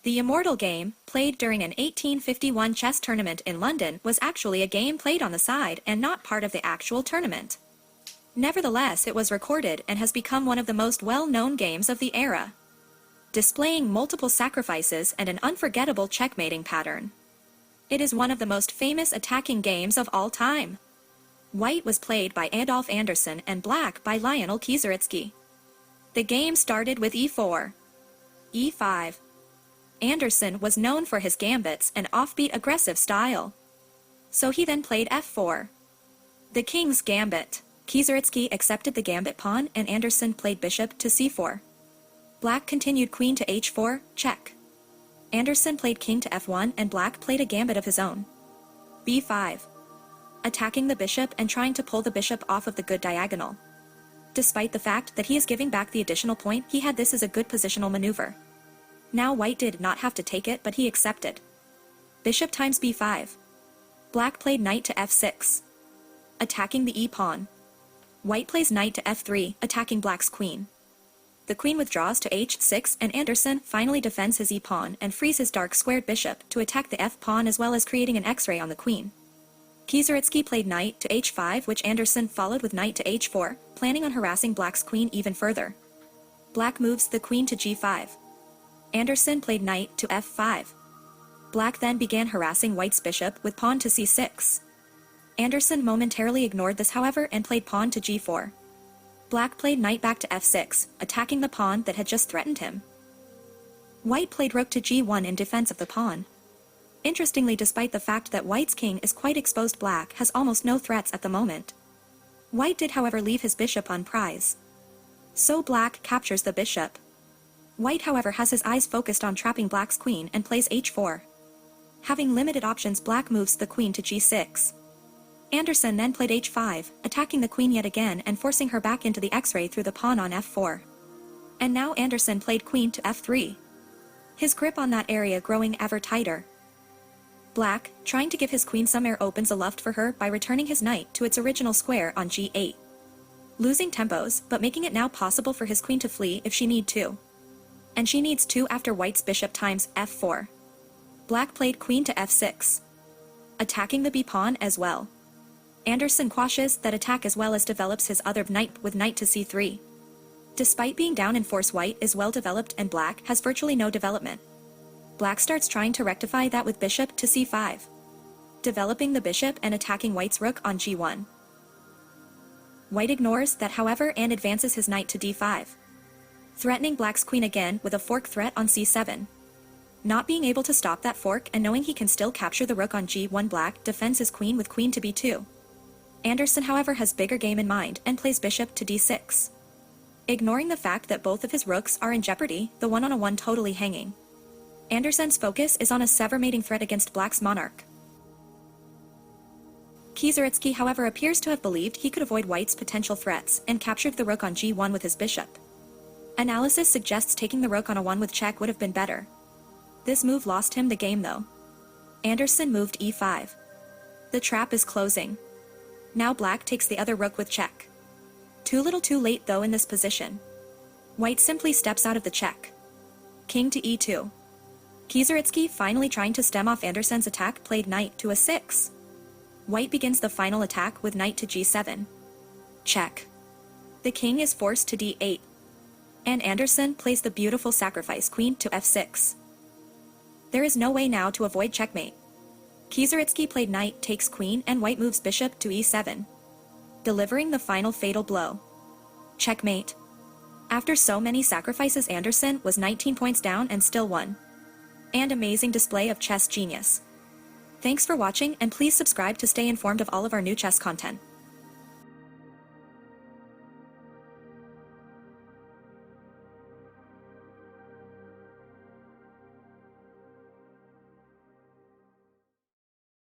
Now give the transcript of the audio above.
The Immortal game, played during an 1851 chess tournament in London, was actually a game played on the side and not part of the actual tournament. Nevertheless, it was recorded and has become one of the most well-known games of the era, displaying multiple sacrifices and an unforgettable checkmating pattern. It is one of the most famous attacking games of all time. White was played by Adolf Andersen and black by Lionel Kieseritzky. The game started with e4, e5. Andersen was known for his gambits and offbeat aggressive style, so he then played f4. The king's gambit. Kieseritzky accepted the gambit pawn and Andersen played bishop to c4. Black continued queen to h4, check. Andersen played king to f1 and black played a gambit of his own. b5. Attacking the bishop and trying to pull the bishop off of the good diagonal. Despite the fact that he is giving back the additional point, he had this as a good positional maneuver. Now white did not have to take it, but he accepted. Bishop times b5. Black played knight to f6, attacking the e-pawn. White plays knight to f3, attacking black's queen. The queen withdraws to h6 and Andersen finally defends his e-pawn and frees his dark squared bishop to attack the f-pawn as well as creating an x-ray on the queen. Kieseritzky played knight to h5, which Andersen followed with knight to h4, planning on harassing black's queen even further. Black moves the queen to g5. Andersen played knight to f5. Black then began harassing white's bishop with pawn to c6. Andersen momentarily ignored this, however, and played pawn to g4. Black played knight back to f6, attacking the pawn that had just threatened him. White played rook to g1 in defense of the pawn. Interestingly, despite the fact that white's king is quite exposed, black has almost no threats at the moment. White did, however, leave his bishop on prize, so black captures the bishop. White, however, has his eyes focused on trapping black's queen and plays h4. Having limited options, black moves the queen to g6. Andersen then played h5, attacking the queen yet again and forcing her back into the x-ray through the pawn on f4. And now Andersen played queen to f3. His grip on that area growing ever tighter. Black, trying to give his queen some air, opens a loft for her by returning his knight to its original square on g8. Losing tempos, but making it now possible for his queen to flee if she need to. And she needs to after white's bishop times f4. Black played queen to f6, attacking the b-pawn as well. Andersen quashes that attack as well as develops his other knight with knight to c3. Despite being down in force, white is well developed and black has virtually no development. Black starts trying to rectify that with bishop to c5, developing the bishop and attacking white's rook on g1. White ignores that, however, and advances his knight to d5, threatening black's queen again with a fork threat on c7. Not being able to stop that fork and knowing he can still capture the rook on g1, black defends his queen with queen to b2. Andersen, however, has bigger game in mind and plays bishop to d6. Ignoring the fact that both of his rooks are in jeopardy, the one on a one totally hanging. Andersen's focus is on a sever-mating threat against black's monarch. Kieseritzky, however, appears to have believed he could avoid white's potential threats and captured the rook on g1 with his bishop. Analysis suggests taking the rook on a 1 with check would have been better. This move lost him the game though. Andersen moved e5. The trap is closing. Now black takes the other rook with check. Too little too late though in this position. White simply steps out of the check. King to e2. Kieseritzky, finally trying to stem off Andersen's attack, played knight to a6. White begins the final attack with knight to g7. Check. The king is forced to d8. And Andersen plays the beautiful sacrifice queen to f6. There is no way now to avoid checkmate. Kieseritzky played knight takes queen and white moves bishop to e7, delivering the final fatal blow. Checkmate. After so many sacrifices, Andersen was 19 points down and still won. And amazing display of chess genius. Thanks for watching, and please subscribe to stay informed of all of our new chess content.